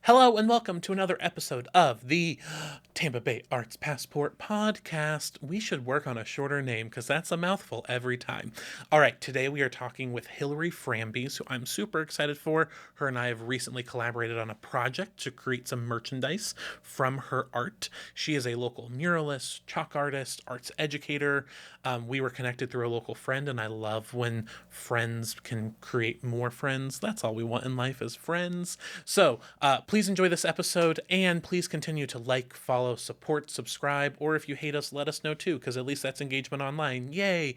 Hello and welcome to another episode of the Tampa Bay Arts Passport podcast. We should work on a shorter name because that's a mouthful every time. All right, today we are talking with Hilary Frambes, who I'm super excited for. Her and I have recently collaborated on a project to create some merchandise from her art. She is a local muralist, chalk artist, arts educator. We were connected through a local friend, and I love when friends can create more friends. That's all we want in life is friends. So please enjoy this episode, and please continue to like, follow, support, subscribe, or if you hate us, let us know too, because at least that's engagement online. Yay!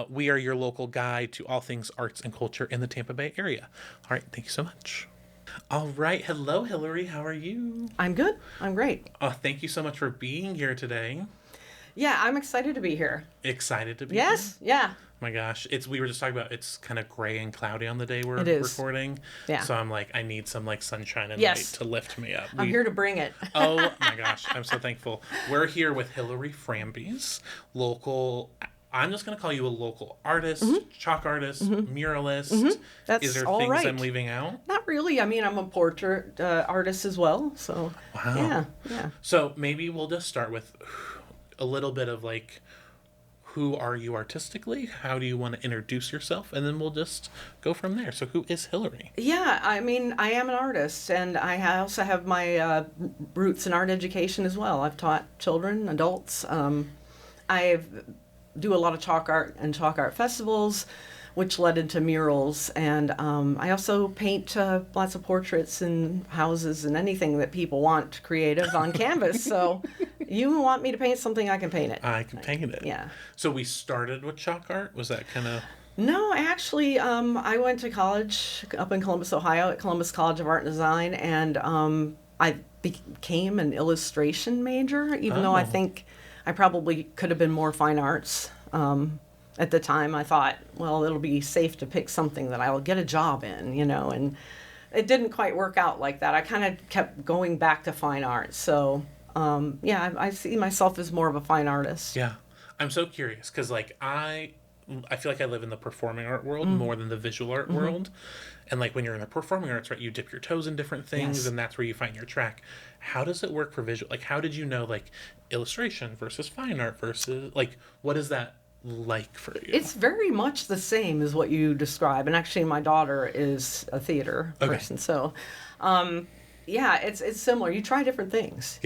We are your local guide to all things arts and culture in the Tampa Bay area. All right, thank you so much. All right, hello, Hilary. How are you? I'm good. I'm great. Thank you so much for being here today. Yeah, I'm excited to be here. Excited to be Yes, here? yeah. My gosh, we were just talking about it's kind of gray and cloudy on the day we're recording. Yeah. So I'm like, I need some sunshine and Yes. light to lift me up. I'm here to bring it. Oh my gosh, I'm so thankful. We're here with Hilary Frambes, local. I'm just going to call you a local artist, chalk artist, muralist. That's Is there all things right. I'm leaving out? Not really. I mean, I'm a portrait artist as well. So, Wow. yeah. So maybe we'll just start with a little bit of who are you artistically? How do you want to introduce yourself? And then we'll just go from there. So who is Hilary? Yeah, I mean, I am an artist, and I also have my roots in art education as well. I've taught children, adults. I do a lot of chalk art and chalk art festivals, which led into murals. And I also paint lots of portraits in houses and anything that people want creative on canvas. So you want me to paint something, I can paint it. I can paint it. Yeah. So we started with chalk art? Was that kind of... No, actually, I went to college up in Columbus, Ohio, at Columbus College of Art and Design, and I became an illustration major, even though I think I probably could have been more fine arts. At the time, I thought, well, it'll be safe to pick something that I'll get a job in, and it didn't quite work out like that. I kind of kept going back to fine arts. So, I see myself as more of a fine artist. Yeah. I'm so curious because, I feel like I live in the performing art world more than the visual art world. And, when you're in the performing arts, right, you dip your toes in different things, Yes. and that's where you find your track. How does it work for visual? How did you know, illustration versus fine art versus, what is that like for you? It's very much the same as what you describe. And actually, my daughter is a theater person. So, it's similar. You try different things,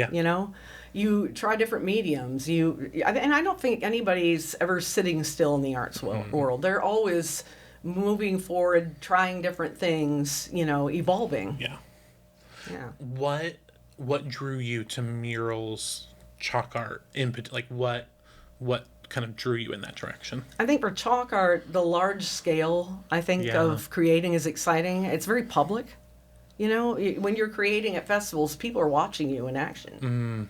You try different mediums. And I don't think anybody's ever sitting still in the arts world. They're always moving forward, trying different things, evolving. Yeah. Yeah. What drew you to murals, chalk art, what kind of drew you in that direction? I think for chalk art, the large scale, of creating is exciting. It's very public. When you're creating at festivals, people are watching you in action.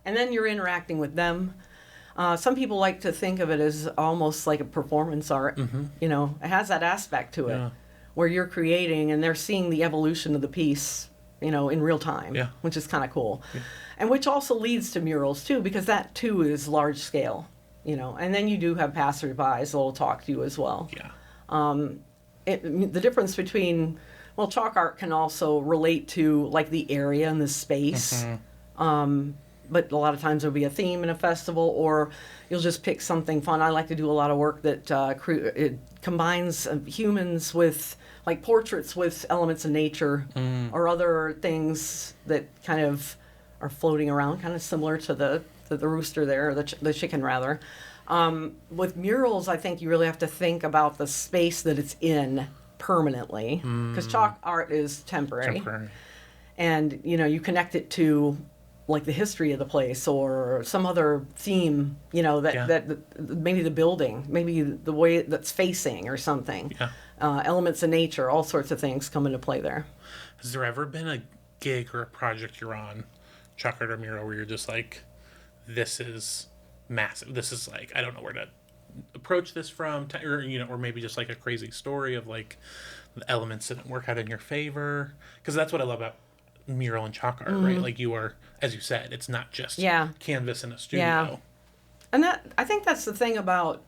And then you're interacting with them. Some people like to think of it as almost like a performance art. It has that aspect to it where you're creating and they're seeing the evolution of the piece, in real time, which is kind of cool. Yeah. And which also leads to murals, too, because that, too, is large scale, And then you do have passerbys that will talk to you as well. Yeah. The difference between... Well, chalk art can also relate to, the area and the space. But a lot of times there'll be a theme in a festival, or you'll just pick something fun. I like to do a lot of work that it combines humans with, portraits with elements of nature or other things that kind of are floating around, kind of similar to the rooster there, or the chicken, rather. With murals, I think you really have to think about the space that it's in permanently, because chalk art is temporary. And you connect it to the history of the place or some other theme, that maybe the building, maybe the way that's facing or something. Elements of nature, all sorts of things come into play there. Has there ever been a gig or a project you're on, chalk art or mural, where you're just this is massive, this is I don't know where to approach this from, or maybe just a crazy story of the elements didn't work out in your favor? Because that's what I love about mural and chalk art, right? You are, as you said, it's not just canvas in a studio. Yeah. And I think that's the thing about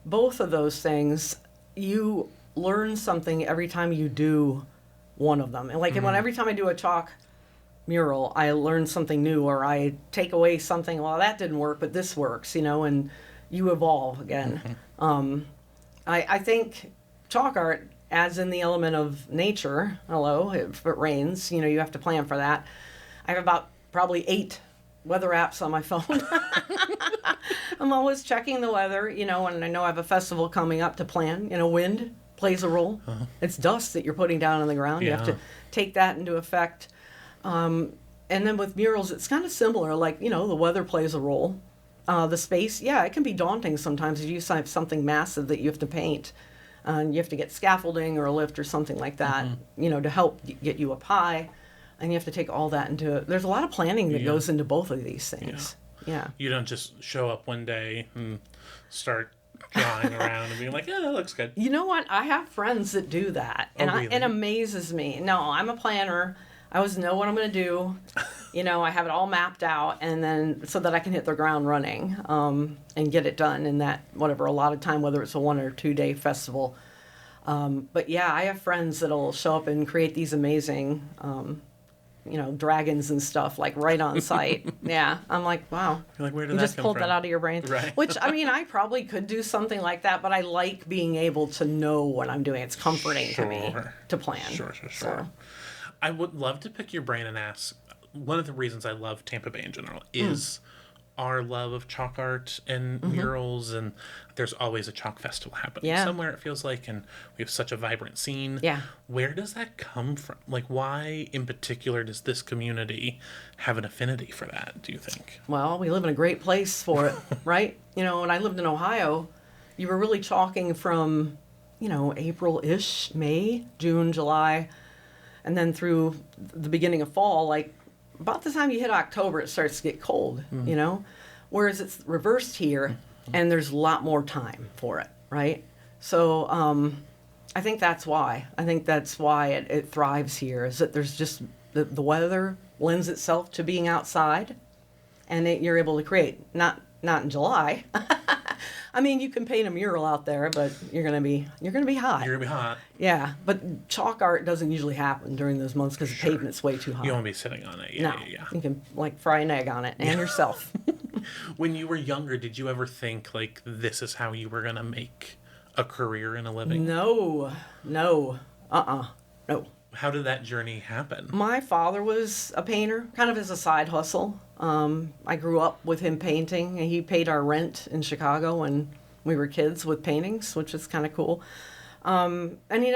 both of those things. You learn something every time you do one of them. And when every time I do a chalk mural, I learn something new, or I take away something, well, that didn't work, but this works, and you evolve again. I think chalk art adds in the element of nature. Hello, if it rains, you have to plan for that. I have about probably 8 weather apps on my phone. I'm always checking the weather, and I know I have a festival coming up to plan. Wind plays a role. It's dust that you're putting down on the ground. You have to take that into effect. And then with murals, it's kind of similar. Like, the weather plays a role. The space, it can be daunting sometimes if you have something massive that you have to paint. And you have to get scaffolding or a lift or something like that, to help get you up high. And you have to take all that into it. There's a lot of planning that goes into both of these things. Yeah. You don't just show up one day and start drawing around and being like, that looks good. You know what? I have friends that do that. And really? It amazes me. No, I'm a planner. I always know what I'm going to do. I have it all mapped out, and then so that I can hit the ground running and get it done in that, whatever, allotted time, whether it's a 1 or 2 day festival. But yeah, I have friends that'll show up and create these amazing, dragons and stuff, like right on site. Yeah. I'm like, wow. You're like, where did you that just come pulled from? that out of your brain. Right. Which, I probably could do something like that, but I like being able to know what I'm doing. It's comforting to me to plan. Sure. So. I would love to pick your brain and ask, one of the reasons I love Tampa Bay in general is our love of chalk art and murals, and there's always a chalk festival happening somewhere, it feels like, and we have such a vibrant scene. Yeah. Where does that come from? Like, why in particular does this community have an affinity for that, do you think? Well, we live in a great place for it, right? When I lived in Ohio, you were really chalking from, April-ish, May, June, July, and then through the beginning of fall, like about the time you hit October, it starts to get cold, whereas it's reversed here, and there's a lot more time for it, right? So I think that's why. I think that's why it thrives here, is that there's just the weather lends itself to being outside, and you're able to create. Not in July. You can paint a mural out there, but you're gonna be hot. You're gonna be hot. Yeah, but chalk art doesn't usually happen during those months because the pavement's way too hot. You won't be sitting on it. No, you can fry an egg on it and yourself. When you were younger, did you ever think like this is how you were gonna make a career and a living? No. No. How did that journey happen? My father was a painter, kind of as a side hustle. I grew up with him painting, and he paid our rent in Chicago when we were kids with paintings, which is kind of cool. And he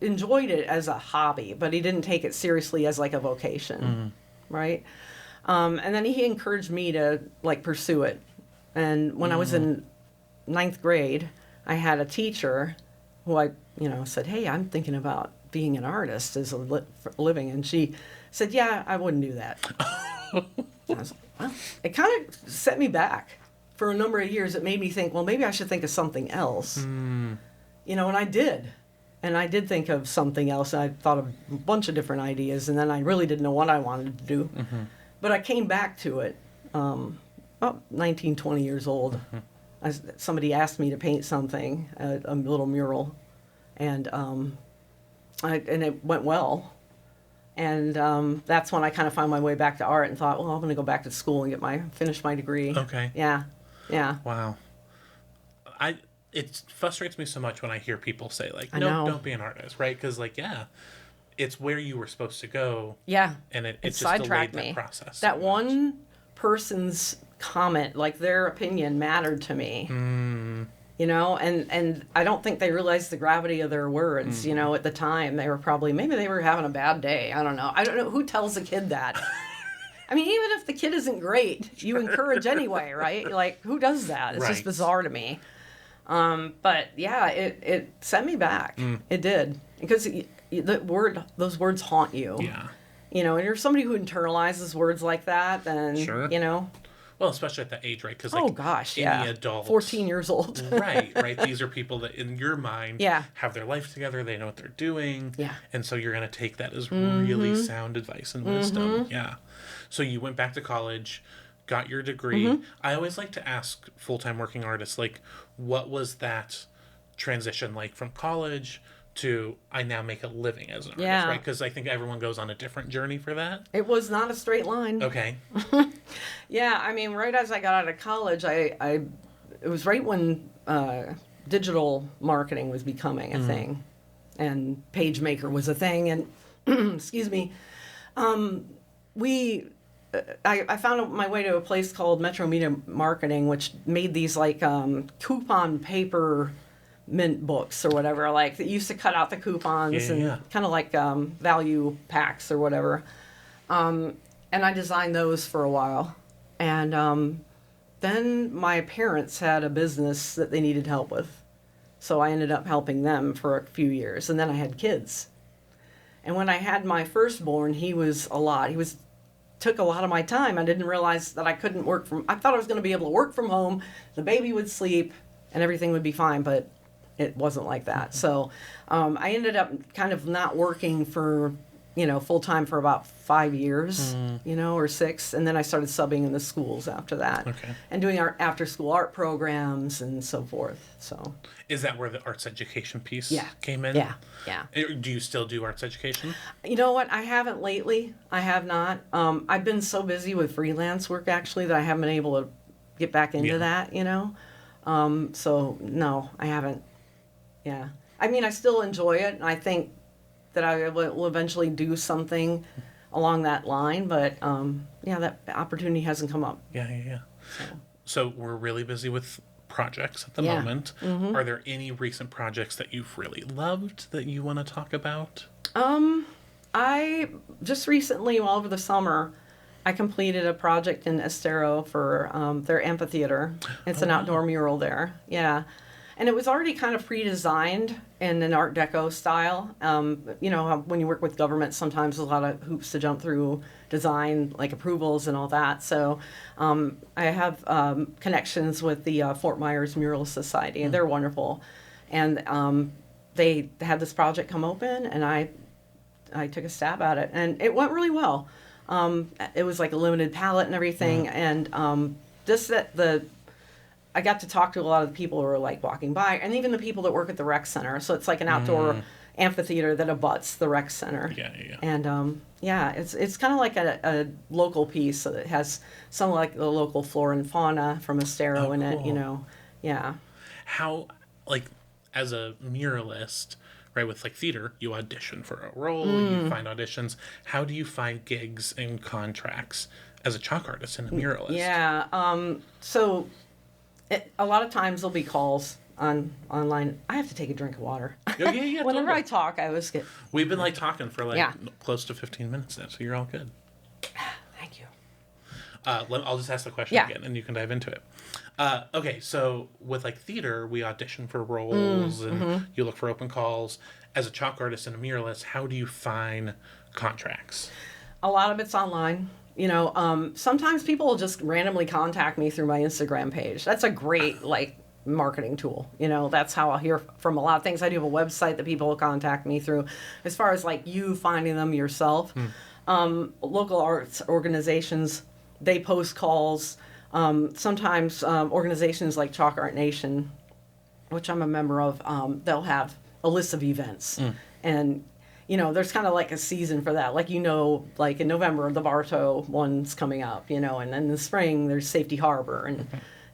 enjoyed it as a hobby, but he didn't take it seriously as like a vocation, right? And then he encouraged me to pursue it. And when I was in 9th grade, I had a teacher who I said, hey, I'm thinking about being an artist as a living. And she said, yeah, I wouldn't do that. I was like, well, it kind of set me back for a number of years. It made me think, well, maybe I should think of something else. And I did. And I did think of something else. I thought of a bunch of different ideas, and then I really didn't know what I wanted to do. But I came back to it about 19, 20 years old. Somebody asked me to paint something, a little mural, and it went well. And that's when I kind of found my way back to art and thought, well, I'm going to go back to school and finish my degree. Okay. Yeah. Wow. It frustrates me so much when I hear people say no, don't be an artist, right? Because it's where you were supposed to go. Yeah. And it just sidetracked delayed me. that process. That one person's comment, their opinion mattered to me. And I don't think they realized the gravity of their words. At the time they were maybe they were having a bad day. I don't know who tells a kid that. Even if the kid isn't great, you encourage anyway, right? Who does that? It's just bizarre to me. But yeah, it set me back. It did, because those words haunt you. Yeah. And you're somebody who internalizes words like that, then sure. Well, especially at that age, right? Because any adult, 14 years old, right. These are people that, in your mind, have their life together. They know what they're doing, and so you're going to take that as really sound advice and wisdom. Yeah. So you went back to college, got your degree. I always like to ask full-time working artists, what was that transition like from college to I now make a living as an artist, Yeah. right? Because I think everyone goes on a different journey for that. It was not a straight line. Okay. Yeah, I mean, right as I got out of college, it was right when digital marketing was becoming a thing, and PageMaker was a thing, and excuse me, I found my way to a place called Metro Media Marketing, which made these like coupon paper mint books or whatever, like that used to cut out the coupons and kind of like value packs or whatever. And I designed those for a while. And then my parents had a business that they needed help with. So I ended up helping them for a few years. And then I had kids. And when I had my firstborn, he was a lot. Took a lot of my time. I didn't realize that I couldn't I thought I was going to be able to work from home. The baby would sleep and everything would be fine, but it wasn't like that. So I ended up kind of not working for, full time for about 5 years, or 6. And then I started subbing in the schools after that. Okay. And doing our after school art programs and so forth. So. Is that where the arts education piece came in? Yeah. Yeah. Do you still do arts education? You know what? I haven't lately. I have not. I've been so busy with freelance work actually that I haven't been able to get back into that, So no, I haven't. Yeah. I mean, I still enjoy it, and I think that I will eventually do something along that line, but that opportunity hasn't come up. Yeah. So we're really busy with projects at the moment. Are there any recent projects that you've really loved that you want to talk about? I just recently, over the summer, I completed a project in Estero for their amphitheater. It's an outdoor mural there. Yeah. And it was already kind of pre-designed in an Art Deco style. When you work with government, sometimes there's a lot of hoops to jump through, design, like approvals and all that. So I have connections with the Fort Myers Murals Society, and they're wonderful. And they had this project come open, and I took a stab at it, and it went really well. It was like a limited palette and everything, and just that I got to talk to a lot of the people who were like walking by, and even the people that work at the rec center. So it's like an outdoor amphitheater that abuts the rec center. Yeah. And it's kind of like a local piece. So it has some like the local flora and fauna from Estero in it. Yeah. How, like, as a muralist, right, with like theater, you audition for a role, you find auditions. How do you find gigs and contracts as a chalk artist and a muralist? Yeah. So. A lot of times there'll be calls online. I have to take a drink of water. Yeah. Whenever totally. I talk, I always get. We've been like talking for close to 15 minutes now, so you're all good. Thank you. I'll just ask the question again, and you can dive into it. Okay, so with like theater, we audition for roles, and you look for open calls. As a chalk artist and a muralist, how do you find contracts? A lot of it's online. Sometimes people will just randomly contact me through my Instagram page. That's a great marketing tool. That's how I'll hear from a lot of things. I do have a website that people will contact me through. As far as you finding them yourself, local arts organizations, they post calls. Sometimes organizations like Chalk Art Nation, which I'm a member of, they'll have a list of events, and there's kind of like a season for that. Like in November, the Bartow one's coming up, and then in the spring, there's Safety Harbor,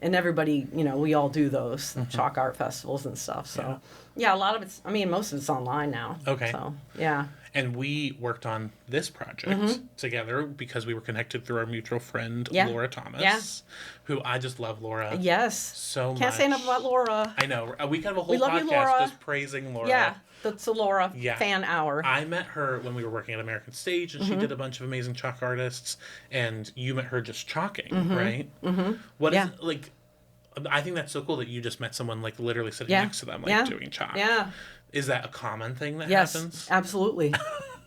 and everybody, we all do those chalk art festivals and stuff. So, a lot of most of it's online now. Okay. So, yeah. And we worked on this project together because we were connected through our mutual friend, Laura Thomas, who I just love Laura. Yes. So much. Can't say enough about Laura. I know. We could have a whole love podcast you, Laura. just praising Laura. Yeah. That's a Laura fan hour. I met her when we were working at American Stage, and she did a bunch of amazing chalk artists, and you met her just chalking, right? What is it, like, I think that's so cool that you just met someone literally sitting next to them, doing chalk. Yeah. Is that a common thing that happens? Yes, absolutely.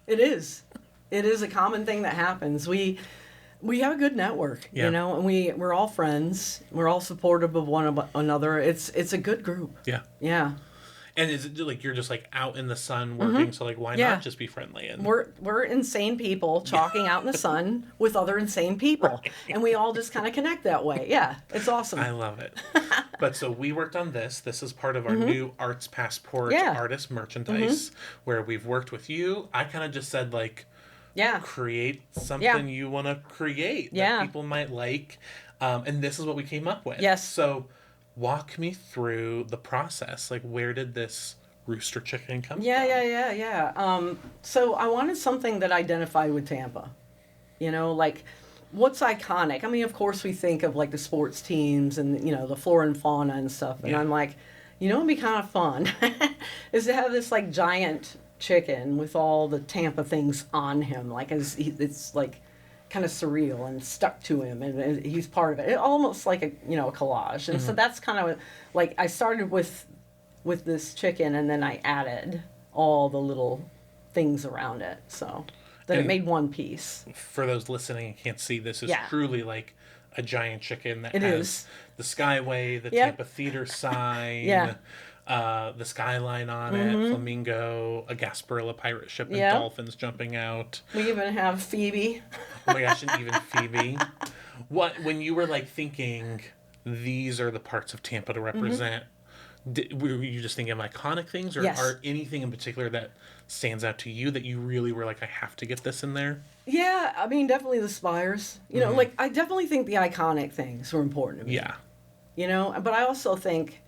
It is. It is a common thing that happens. We have a good network, and we're all friends. We're all supportive of one another. It's a good group. Yeah. Yeah. And is it like you're just like out in the sun working? So like, why Yeah. not just be friendly? And We're insane people chalking out in the sun with other insane people, and we all just kind of connect that way. Yeah, it's awesome. I love it. But so we worked on this. This is part of our new Arts Passport Yeah. artist merchandise where we've worked with you. I kind of just said like, Yeah. create something you want to create that people might like. And this is what we came up with. Yes. So walk me through the process. Like, where did this rooster chicken come from? Yeah. So I wanted something that identified with Tampa. You know, like what's iconic? I mean, of course we think of like the sports teams and, you know, the flora and fauna and stuff. And I'm like, you know, it'd be kind of fun is to have this like giant chicken with all the Tampa things on him. Like it's like kind of surreal and stuck to him, and he's part of it. Almost like a, you know, a collage. And so that's kind of like I started with this chicken, and then I added all the little things around it. So then it made one piece. For those listening and can't see, this is truly like a giant chicken that It has is. the Skyway, the Tampa Theater sign, the skyline on it, flamingo, a Gasparilla pirate ship, and dolphins jumping out. We even have Phoebe. Oh my gosh, and even Phoebe. When you were like thinking these are the parts of Tampa to represent, were you just thinking of iconic things, or are anything in particular that stands out to you that you really were like, I have to get this in there? Yeah, I mean, definitely the spires. You know, like I definitely think the iconic things were important to me. Yeah. You know, but I also think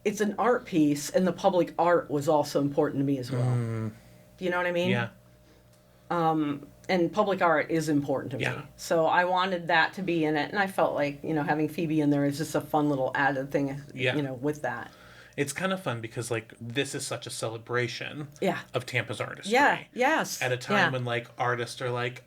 it's an art piece, and the public art was also important to me as well. Do you know what I mean? Yeah. And public art is important to me. So I wanted that to be in it, and I felt like, you know, having Phoebe in there is just a fun little added thing, you know, with that. It's kind of fun because, like, this is such a celebration of Tampa's artistry. Yes. At a time when, like, artists are like,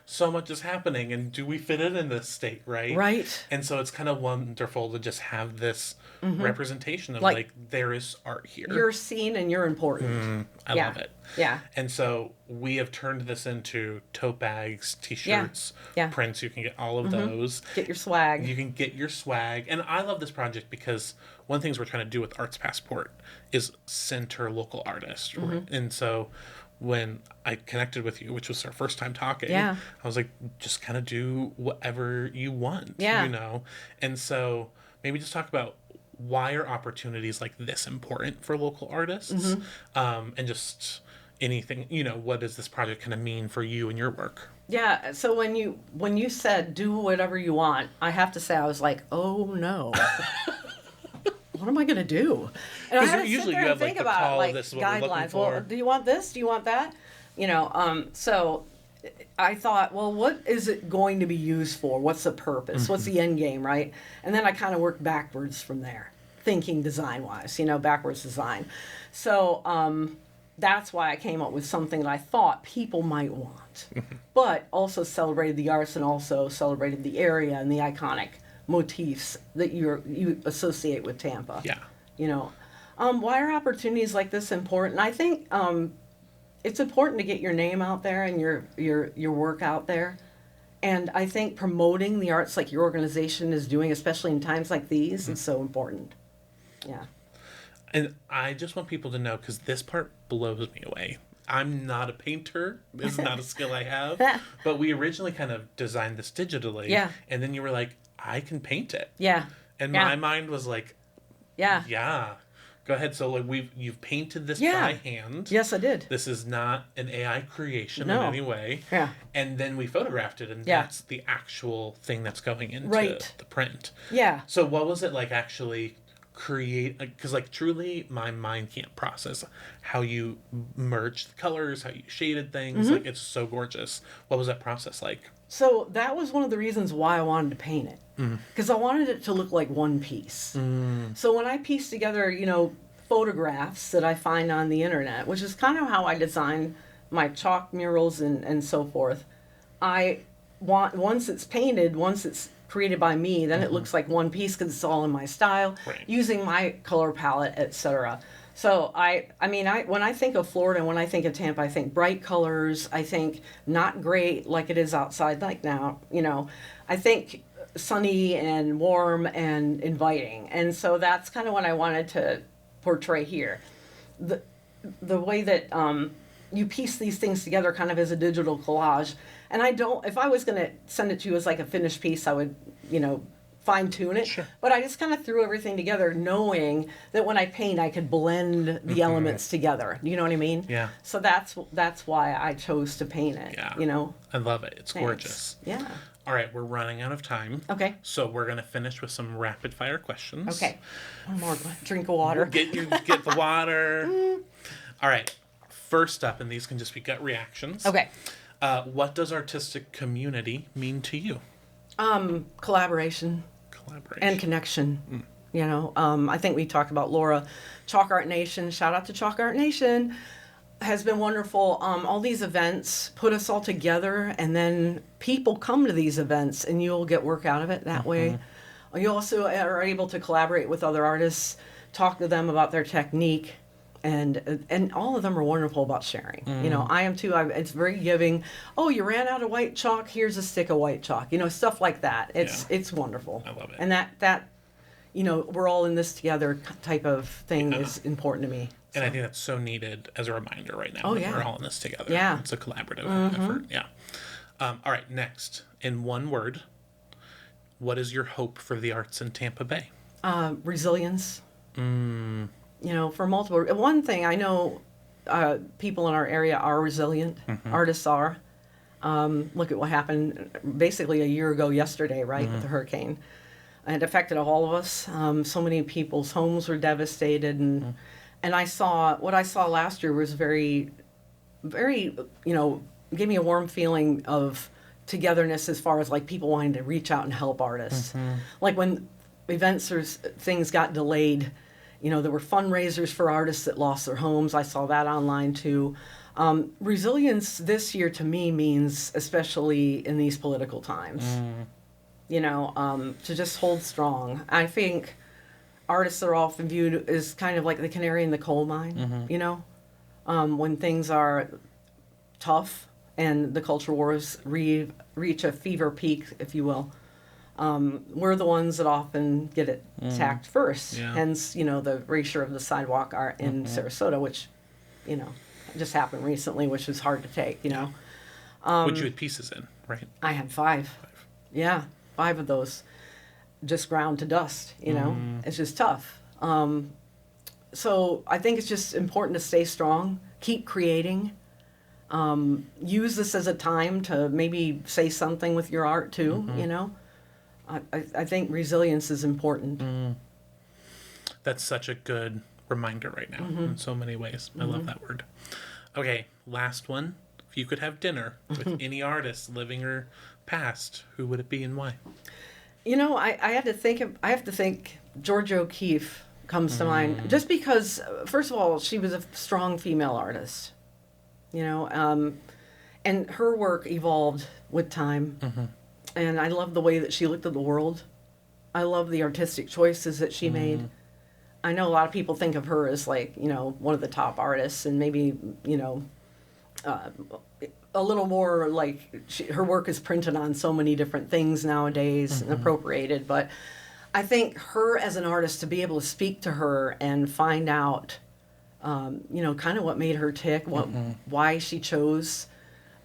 so much is happening, and do we fit in this state, right? Right. And so it's kind of wonderful to just have this representation of, like, there is art here. You're seen and you're important. I love it. Yeah. And so we have turned this into tote bags, t-shirts, prints. You can get all of those. Get your swag. You can get your swag. And I love this project because one of the things we're trying to do with Arts Passport is center local artists. Right? And so when I connected with you, which was our first time talking, I was like, just kind of do whatever you want, you know? And so maybe just talk about why are opportunities like this important for local artists? And just anything, you know, what does this project kind of mean for you and your work? Yeah, so when you said do whatever you want, I have to say I was like, oh no. What am I going to do? And I had to sit there and think about it, like guidelines. Well, do you want this? Do you want that? You know, so I thought, well, what is it going to be used for? What's the purpose? What's the end game, right? And then I kind of worked backwards from there, thinking design-wise, you know, backwards design. So that's why I came up with something that I thought people might want, but also celebrated the arts and also celebrated the area and the iconic motifs that you associate with Tampa. Yeah. You know, why are opportunities like this important? I think it's important to get your name out there and your work out there. And I think promoting the arts like your organization is doing, especially in times like these, is so important. Yeah. And I just want people to know, because this part blows me away. I'm not a painter. This is not a skill I have. But we originally kind of designed this digitally. Yeah. And then you were like, I can paint it. Yeah. And my mind was like, yeah. Go ahead. So like you've painted this by hand. Yes, I did. This is not an AI creation in any way. Yeah. And then we photographed it, and that's the actual thing that's going into the print. Yeah. So what was it like actually create, because like truly my mind can't process how you merged the colors, how you shaded things. Like it's so gorgeous. What was that process like? So that was one of the reasons why I wanted to paint it, because I wanted it to look like one piece. So when I pieced together, you know, photographs that I find on the internet, which is kind of how I design my chalk murals and so forth, I want, once it's painted, once it's created by me, then it looks like one piece because it's all in my style, using my color palette, etc. So I mean, when I think of Florida and when I think of Tampa, I think bright colors. I think not gray like it is outside like now, you know. I think sunny and warm and inviting. And so that's kind of what I wanted to portray here. The way that you piece these things together kind of as a digital collage. And if I was going to send it to you as like a finished piece, I would, fine tune it. Sure. But I just kind of threw everything together knowing that when I paint, I could blend the elements together. You know what I mean? Yeah. So that's why I chose to paint it. Yeah. I love it. It's gorgeous. Yeah. All right, we're running out of time. Okay. So we're going to finish with some rapid fire questions. Okay. One more drink of water. Get the water. All right. First up, and these can just be gut reactions. Okay. What does artistic community mean to you? Collaboration and connection. I think we talked about Laura. Chalk Art Nation. Shout out to Chalk Art Nation. Has been wonderful. All these events put us all together, and then people come to these events, and you'll get work out of it that way. You also are able to collaborate with other artists, talk to them about their technique, and all of them are wonderful about sharing. I am too. It's very giving. Oh, you ran out of white chalk. Here's a stick of white chalk. Stuff like that. It's wonderful. I love it. And that we're all in this together type of thing is important to me. And I think that's so needed as a reminder right now. Oh, that yeah. We're all in this together. Yeah. It's a collaborative effort. Yeah. All right, next. In one word, what is your hope for the arts in Tampa Bay? Resilience. For multiple. One thing I know, people in our area are resilient. Artists are. Look at what happened basically a year ago yesterday, right, with the hurricane. It affected all of us. So many people's homes were devastated, and what I saw last year was very, very, gave me a warm feeling of togetherness as far as like people wanting to reach out and help artists. Like when events or things got delayed, there were fundraisers for artists that lost their homes. I saw that online too. Resilience this year to me means, especially in these political times, to just hold strong. I think artists are often viewed as kind of like the canary in the coal mine, when things are tough and the culture wars reach a fever peak, if you will. We're the ones that often get attacked first. Yeah. Hence, the erasure of the sidewalk art in Sarasota, which, just happened recently, which is hard to take, Which you had pieces in, right? I had 5. Yeah, 5 of those just ground to dust, It's just tough. So I think it's just important to stay strong, keep creating, use this as a time to maybe say something with your art too, I think resilience is important. That's such a good reminder right now in so many ways. I love that word. Okay, last one. If you could have dinner with any artist, living or past, who would it be and why? I have to think Georgia O'Keeffe comes to mind, just because, first of all, she was a strong female artist, and her work evolved with time. And I love the way that she looked at the world. I love the artistic choices that she made. I know a lot of people think of her as like, one of the top artists, and maybe, a little more like her work is printed on so many different things nowadays and appropriated. But I think her as an artist, to be able to speak to her and find out, kind of what made her tick, why she chose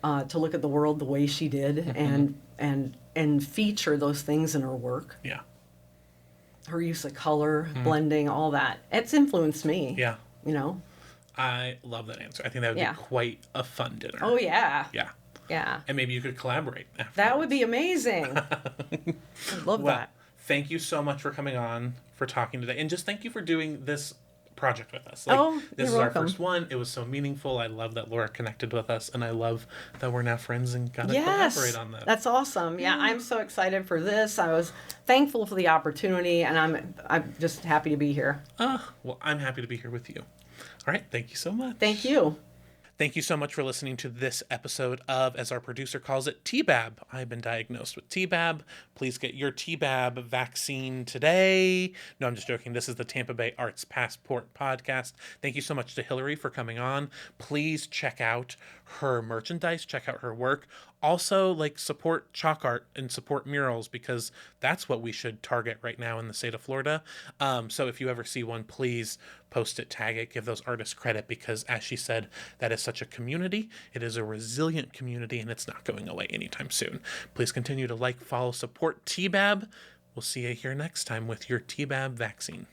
to look at the world the way she did, and feature those things in her work. Yeah. Her use of color, blending, all that. It's influenced me. Yeah. I love that answer. I think that would be quite a fun dinner. Oh, yeah. Yeah. Yeah. And maybe you could collaborate afterwards. That would be amazing. I'd love that. Thank you so much for coming on, for talking today. And just thank you for doing this project with us. This is welcome. Our first one. It was so meaningful. I love that Laura connected with us, and I love that we're now friends and got to collaborate on this. That's awesome. Yeah, I'm so excited for this. I was thankful for the opportunity, and I'm just happy to be here. Well, I'm happy to be here with you. All right, thank you so much. Thank you. Thank you so much for listening to this episode of, as our producer calls it, TBAB. I've been diagnosed with TBAB. Please get your TBAB vaccine today. No, I'm just joking. This is the Tampa Bay Arts Passport podcast. Thank you so much to Hilary for coming on. Please check out her merchandise. Check out her work. Also, like, support chalk art and support murals, because that's what we should target right now in the state of Florida. So if you ever see one, please post it, tag it, give those artists credit, because as she said, that is such a community. It is a resilient community, and it's not going away anytime soon. Please continue to like, follow, support TBAB. We'll see you here next time with your TBAB vaccine.